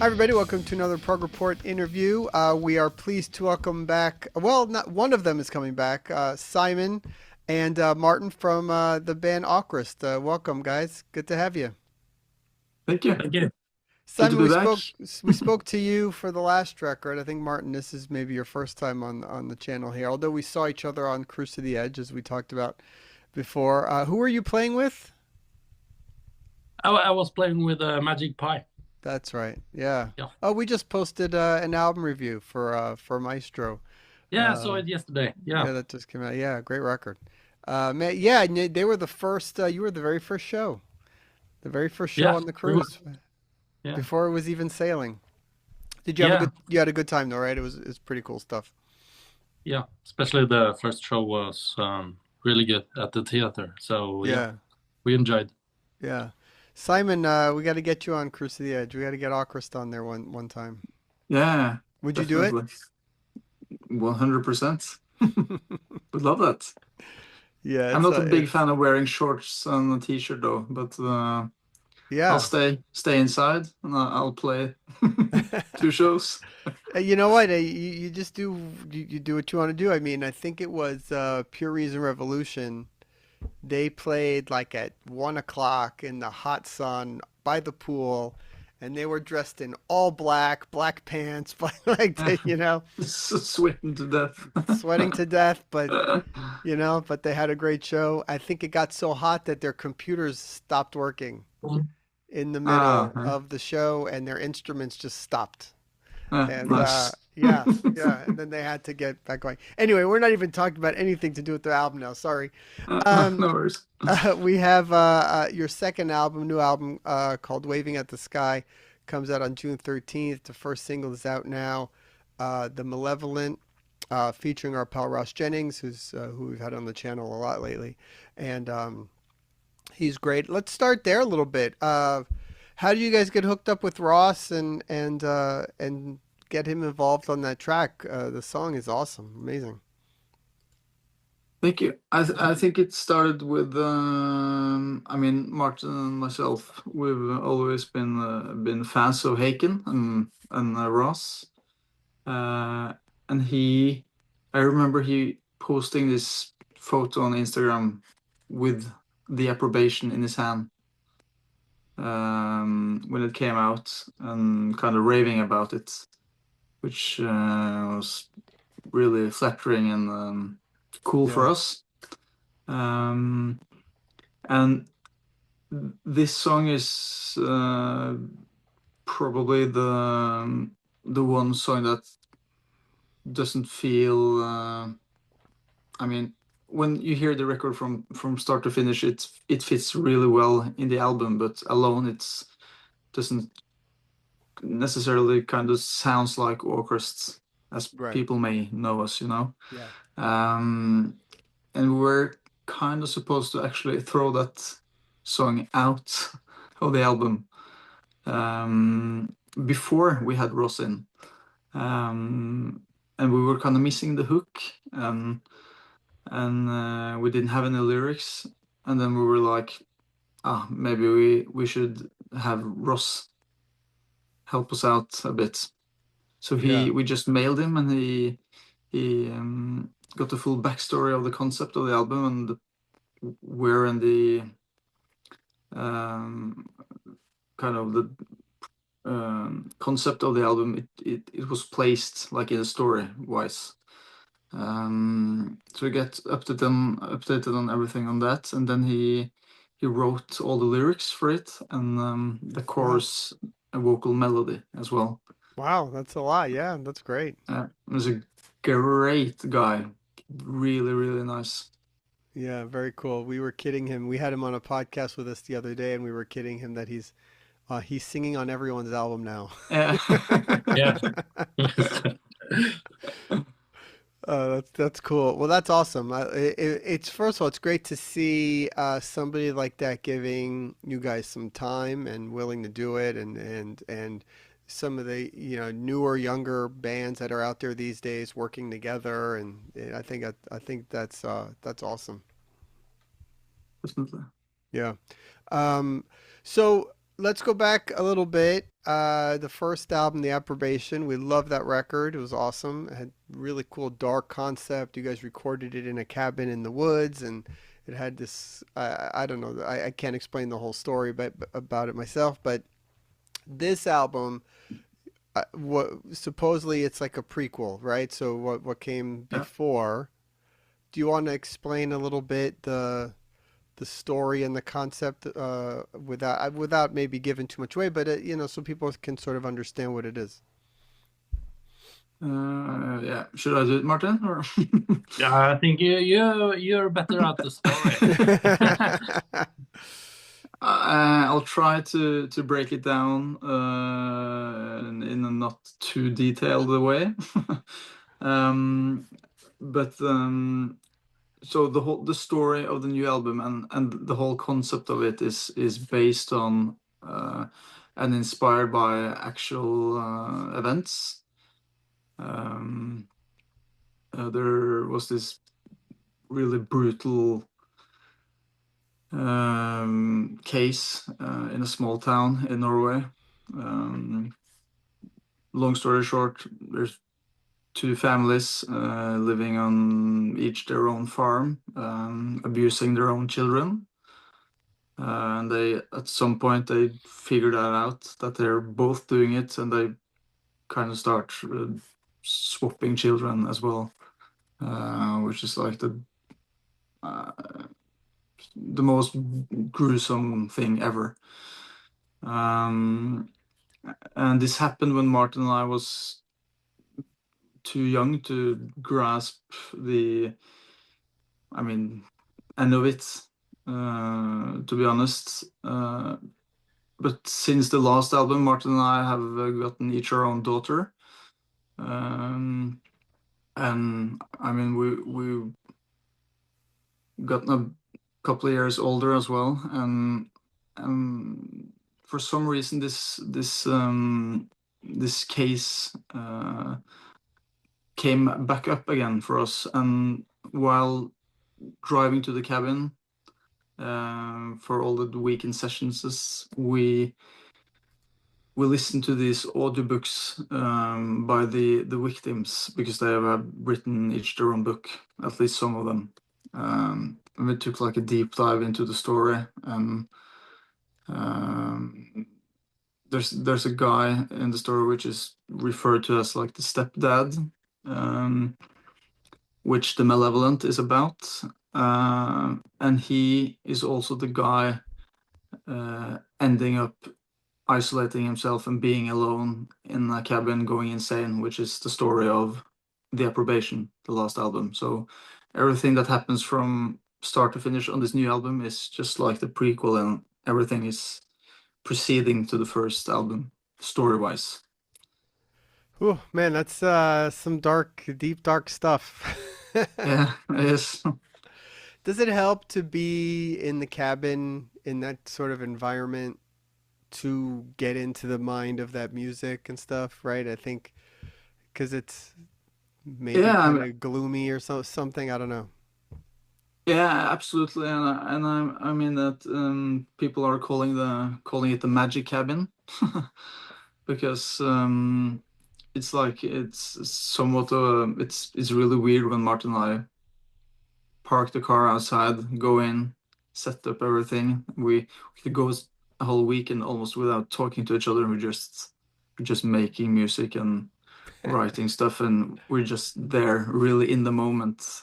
Hi, everybody. Welcome to another Prog Report interview. We are pleased to welcome back, well, not one of them is coming back, Simon and Martin from the band AVKRVST. Welcome, guys. Good to have you. Thank you. Thank you. Good to Simon, be back. we spoke to you for the last record. I think Martin, this is maybe your first time on the channel here. Although we saw each other on Cruise to the Edge, as we talked about before. Who are you playing with? I was playing with Magic Pi. That's right. Yeah. Yeah. Oh, we just posted an album review for Maestro. Yeah, I saw it yesterday. Yeah. Yeah, that just came out. Yeah, great record. Man, yeah, and they were the first. You were the very first show, the very first show Yeah. on the We were. cruise Yeah. before it was even sailing. Did you have a Yeah. good? You had a good time though, right? It's pretty cool stuff. Yeah. Especially the first show was really good at the theater. So yeah, Yeah, we enjoyed. yeah. Simon, we got to get you on Cruise to the Edge. We got to get AVKRVST on there one time. Yeah, Would you do it? definitely. 100%. Would love that. Yeah, I'm it's not a big it's fan of wearing shorts and a t-shirt though, but I'll yeah. stay inside and I'll play two shows. You know what? You just do you do what you want to do. I mean, I think it was Pure Reason Revolution. They played like at 1 o'clock in the hot sun by the pool, and they were dressed in all black, black pants, like Sweating to death. sweating to death. But they had a great show. I think it got so hot that their computers stopped working in the middle Okay. of the show, and their instruments just stopped. And Nice. yeah, yeah, and then they had to get back going. Anyway, we're not even talking about anything to do with the album now. Sorry. Um, No worries. we have your second album, new album called "Waving at the Sky," comes out on June 13th. The first single is out now. "The Malevolent," featuring our pal Ross Jennings, who we've had on the channel a lot lately, and he's great. Let's start there a little bit. How do you guys get hooked up with Ross and get him involved on that track? The song is awesome, amazing. Thank you. I think it started with I mean, Martin and myself. We've always been fans of Haken and Ross. Uh, and I remember he posting this photo on Instagram with the approbation in his hand when it came out and kind of raving about it, which was really flattering and cool for Yeah, us. Um, and this song is probably the one song that doesn't feel. I mean, when you hear the record from start to finish, it fits really well in the album, but alone it's doesn't necessarily kind of sounds like orchestras as right. people may know us, you know. Yeah, Um, and we're kind of supposed to actually throw that song out of the album um, before we had Ross in. And we were kind of missing the hook, and we didn't have any lyrics. And then we were like, maybe we should have Ross help us out a bit. So yeah, we just mailed him, and he got the full backstory of the concept of the album and where in the um, kind of the concept of the album it was placed like in a story wise. So we get updated on everything on that, and then he wrote all the lyrics for it and the wow, chorus and vocal melody as well. wow, that's a lot. Yeah, that's great. He was a great guy, really really nice. Yeah, very cool. We were kidding him. We had him on a podcast with us the other day, and we were kidding him that he's singing on everyone's album now. Yeah. Yeah. That's cool. Well, that's awesome. It's first of all, it's great to see somebody like that giving you guys some time and willing to do it, and some of the newer, younger bands that are out there these days working together, and I think that's awesome. Definitely. Yeah. Um, so let's go back a little bit. The first album, The Approbation, we love that record. It was awesome. It had really cool dark concept. You guys recorded it in a cabin in the woods, and it had this. I don't know. I can't explain the whole story, but about it myself. But this album, what supposedly it's like a prequel, right? So what came Yeah. before? Do you want to explain a little bit the story and the concept without maybe giving too much away, but so people can sort of understand what it is. Yeah. Should I do it, Martin? Or Yeah, I think you're better at the story. I'll try to break it down in a not too detailed way. Um, but so the story of the new album and the whole concept of it is based on and inspired by actual events. Um, there was this really brutal case in a small town in Norway. Long story short, there's two families living on each their own farm, abusing their own children. And they, at some point, they figure that out that they're both doing it, and they kind of start swapping children as well, which is like uh, the most gruesome thing ever. And this happened when Martin and I was too young to grasp I mean, end of it, to be honest. But since the last album, Martin and I have gotten each our own daughter. And I mean, we gotten a couple of years older as well. And for some reason, this case came back up again for us. And while driving to the cabin for all the weekend sessions, we listened to these audiobooks by the victims, because they have written each their own book, at least some of them. And we took like a deep dive into the story. Um, there's a guy in the story which is referred to as like the stepdad, which The Malevolent is about. And he is also the guy ending up isolating himself and being alone in a cabin going insane, which is the story of The Approbation, the last album. So everything that happens from start to finish on this new album is just like the prequel, and everything is proceeding to the first album story-wise. Oh man, that's some dark, deep, dark stuff. Yeah, it is. Does it help to be in the cabin in that sort of environment to get into the mind of that music and stuff, right? I think because it's maybe Yeah, kind of gloomy or something. I don't know. yeah, absolutely. I mean that people are calling it the magic cabin because it's like it's somewhat it's really weird when Martin and I park the car outside, go in, set up everything. We could go a whole weekend almost without talking to each other. We're just making music and writing stuff, and we're just there, really in the moment.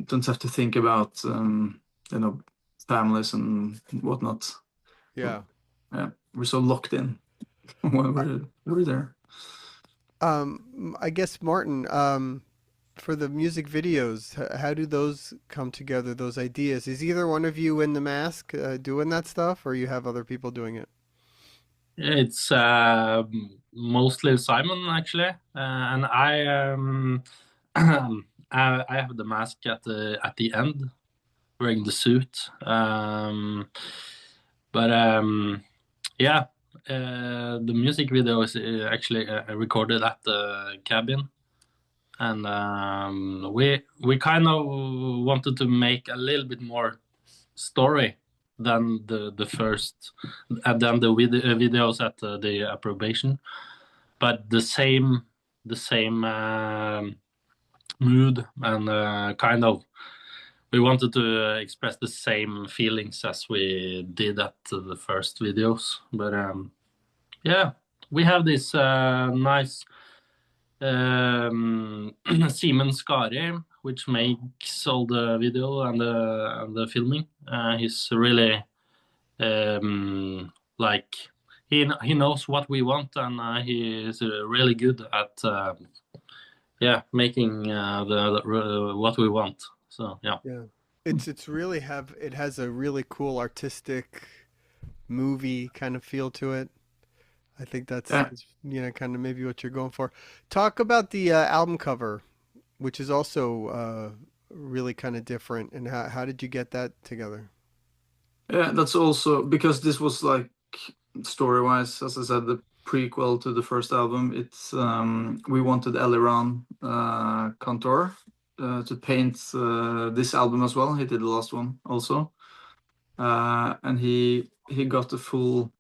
Don't have to think about you know families and whatnot. Yeah. Yeah, we're so locked in when Uh, we're there. I guess Martin, for the music videos, how do those come together, those ideas? Is either one of you in the mask doing that stuff, or you have other people doing it? It's mostly Simon actually, and I have the mask at the end, wearing the suit. But yeah, the music video is actually recorded at the cabin, and we kind of wanted to make a little bit more story than the first, and then the videos at the approbation, but the same mood and kind of. We wanted to express the same feelings as we did at the first videos, but yeah, we have this nice Simen Skari, which makes all the video and the filming. He's really like he knows what we want, and he is really good at making the what we want. So yeah. Yeah. It's really it has a really cool artistic movie kind of feel to it. I think Yeah. that's kind of maybe what you're going for. Talk about the album cover, which is also really kind of different. And how did you get that together? Yeah, that's also because this was like story-wise, as I said, the prequel to the first album. It's we wanted Eliran Kantor to paint this album as well. He did the last one also, and he got the full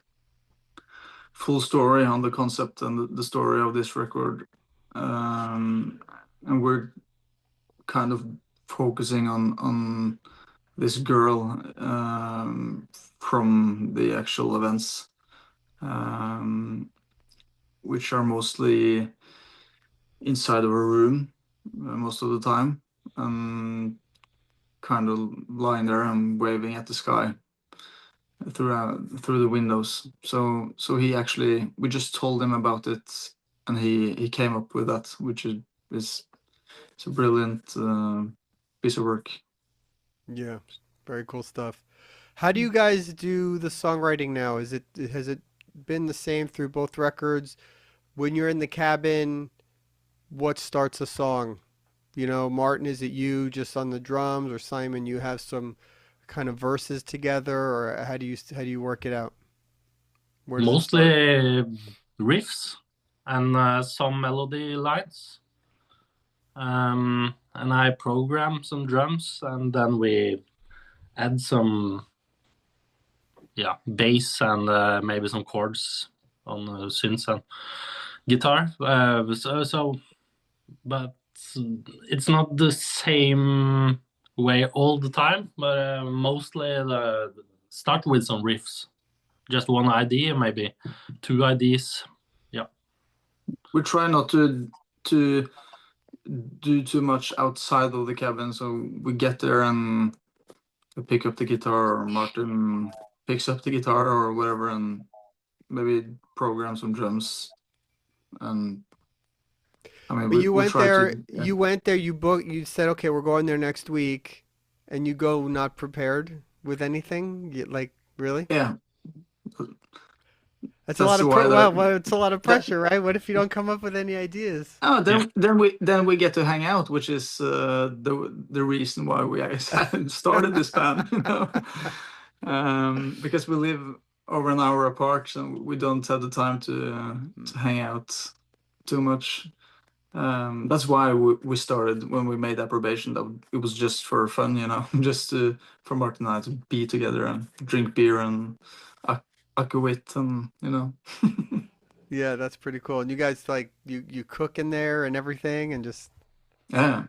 story on the concept and the story of this record, and we're kind of focusing on this girl from the actual events, which are mostly inside of a room most of the time, kind of lying there and waving at the sky through the windows. So we just told him about it, and he came up with that, which is it's a brilliant piece of work. Yeah, very cool stuff. How do you guys do the songwriting now? Has it been the same through both records? When you're in the cabin, what starts a song? Martin, is it you just on the drums, or Simon, you have some kind of verses together, or how do you work it out? Where does it start? Mostly riffs and some melody lines. And I program some drums, and then we add some bass and maybe some chords on synths and guitar. But it's not the same way all the time, but mostly start with some riffs. Just one idea, maybe two ideas. Yeah. We try not to do too much outside of the cabin, so we get there and we pick up the guitar, or Martin picks up the guitar or whatever, and maybe program some drums. And I mean, But you we went try there, to you booked, you said, okay, we're going there next week, and you go not prepared with anything? Like, really? yeah. That's a That's lot of why that well, it's a lot of that pressure, right? What if you don't come up with any ideas? oh Yeah. then we get to hang out, which is the reason why we started this band, because we live over an hour apart and we don't have the time to hang out too much. That's why we started when we made approbation. That it was just for fun, just for Martin and I to be together and drink beer and akkevitt and. Yeah, that's pretty cool. And you guys like you cook in there and everything, and just Yeah,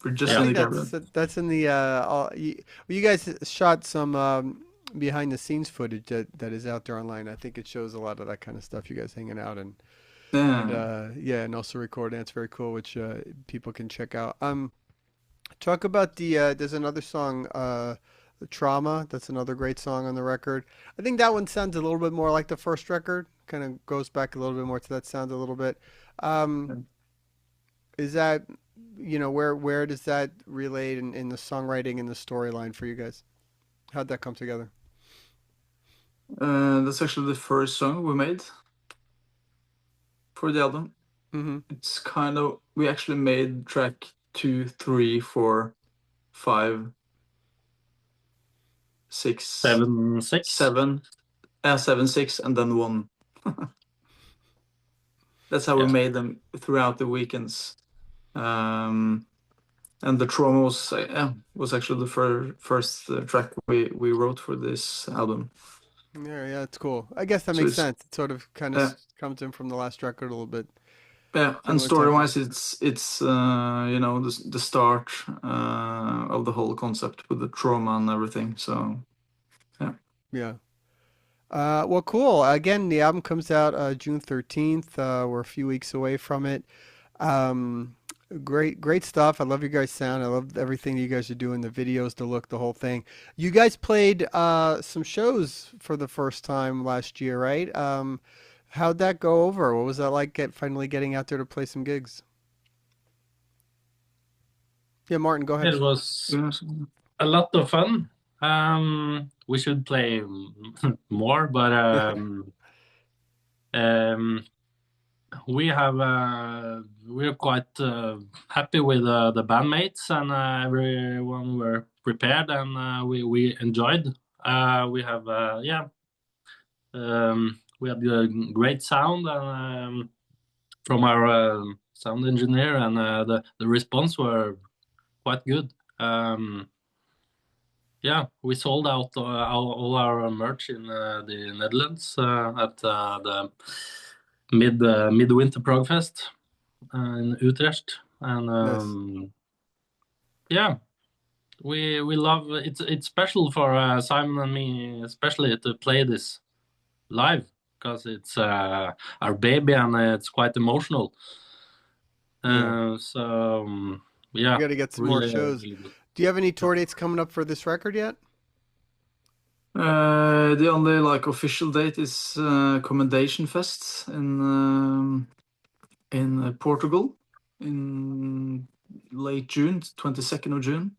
we're I just in Yeah. the think cabin. that's in the you guys shot some behind the scenes footage that is out there online. I think it shows a lot of that kind of stuff. You guys hanging out and Yeah. yeah, and also recording. It's very cool, which people can check out. Talk about there's another song, Trauma. That's another great song on the record. I think that one sounds a little bit more like the first record. Kind of goes back a little bit more to that sound a little bit. Um, is that, where does that relate in the songwriting and the storyline for you guys? How'd that come together? That's actually the first song we made for the album. Mm-hmm. It's kind of we actually made track 2, 3, 4, 5, 6, 7, 6. 7, 7, 6, and then 1. That's how we Yeah. made them throughout the weekends. And the Trauma was actually the first track we wrote for this album. Yeah, it's cool. I guess that So makes it's sense. It sort of kind of comes in from the last record a little bit. Yeah, and Similar story-wise, it's you know, the start of the whole concept with the trauma and everything. So yeah. Yeah. Well, cool. Again, the album comes out June 13th. We're a few weeks away from it. Um, great stuff. I love your guys' sound. I love everything you guys are doing, the videos, the look, the whole thing. You guys played some shows for the first time last year, right? How'd that go over? What was that like finally getting out there to play some gigs? Yeah, Martin, go ahead. It was Yes. a lot of fun. We should play more, but um, we're quite happy with the bandmates, and everyone were prepared, and we enjoyed. We had a great sound, and from our sound engineer, and the response were quite good. Yeah, we sold out all our merch in the Netherlands at the midwinter Prog Fest in Utrecht, and Nice. yeah, we love it. It's special for Simon and me, especially to play this live because it's our baby and it's quite emotional. Yeah. Yeah, You got to get some more really, shows. really good. Do you have any tour dates coming up for this record yet? The only like official date is Commendation Fest in Portugal in late June, 22nd of June.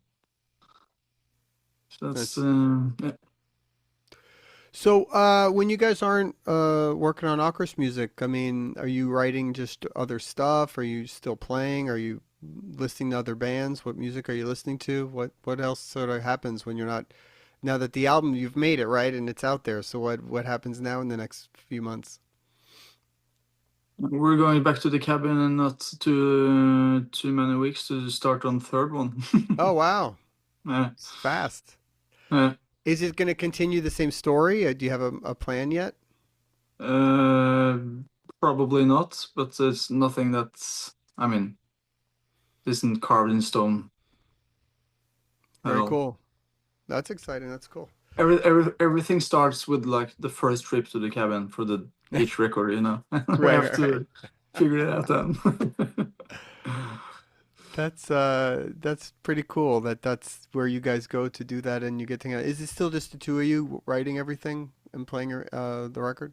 So that's yeah. So, when you guys aren't working on Akros music, I mean, are you writing just other stuff? Are you still playing? Are you listening to other bands? What music are you listening to? What else sort of happens when you're not, now that the album you've made it, right, and it's out there. So what happens now in the next few months? We're going back to the cabin in not too many weeks to start on third one. Oh, wow. Yeah. It's fast. Yeah. Is it going to continue the same story? Do you have a plan yet? Probably not, but there's nothing that's, I mean, isn't carved in stone at Very all. cool. That's exciting. That's cool. Everything starts with like the first trip to the cabin for each record, you know. We Right, have to figure it out then. That's pretty cool that's where you guys go to do that and you get to hang out. Is it still just the two of you writing everything and playing the record?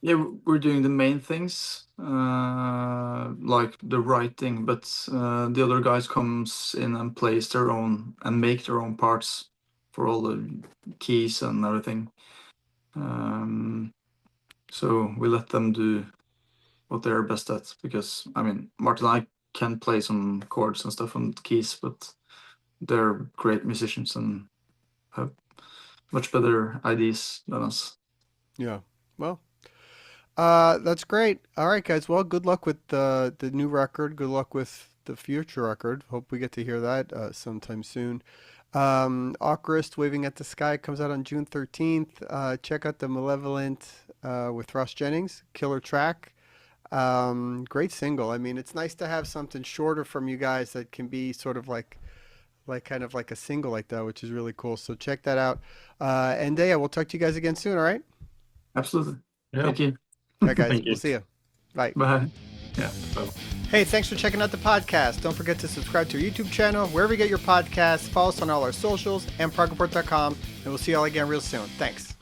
Yeah, we're doing the main things, like the writing, but the other guys comes in and plays their own and make their own parts for all the keys and everything. So we let them do what they're best at, because I mean, Martin and I can play some chords and stuff on keys, but they're great musicians and have much better ideas than us. Yeah. Well, that's great. All right, guys. Well, good luck with the new record. Good luck with the future record. Hope we get to hear that sometime soon. Awkward Waving at the Sky comes out on June 13th. Check out The Malevolent with Ross Jennings. Killer track. Great single. I mean, it's nice to have something shorter from you guys that can be sort of like kind of like a single like that, which is really cool. So check that out. And yeah, we'll talk to you guys again soon. All right. Absolutely. Yeah. Thank you. All right, guys. Thank you. We'll see you. Bye. Bye. Yeah. So. Hey, thanks for checking out the podcast. Don't forget to subscribe to our YouTube channel, wherever you get your podcasts. Follow us on all our socials and progreport.com. And we'll see you all again real soon. Thanks.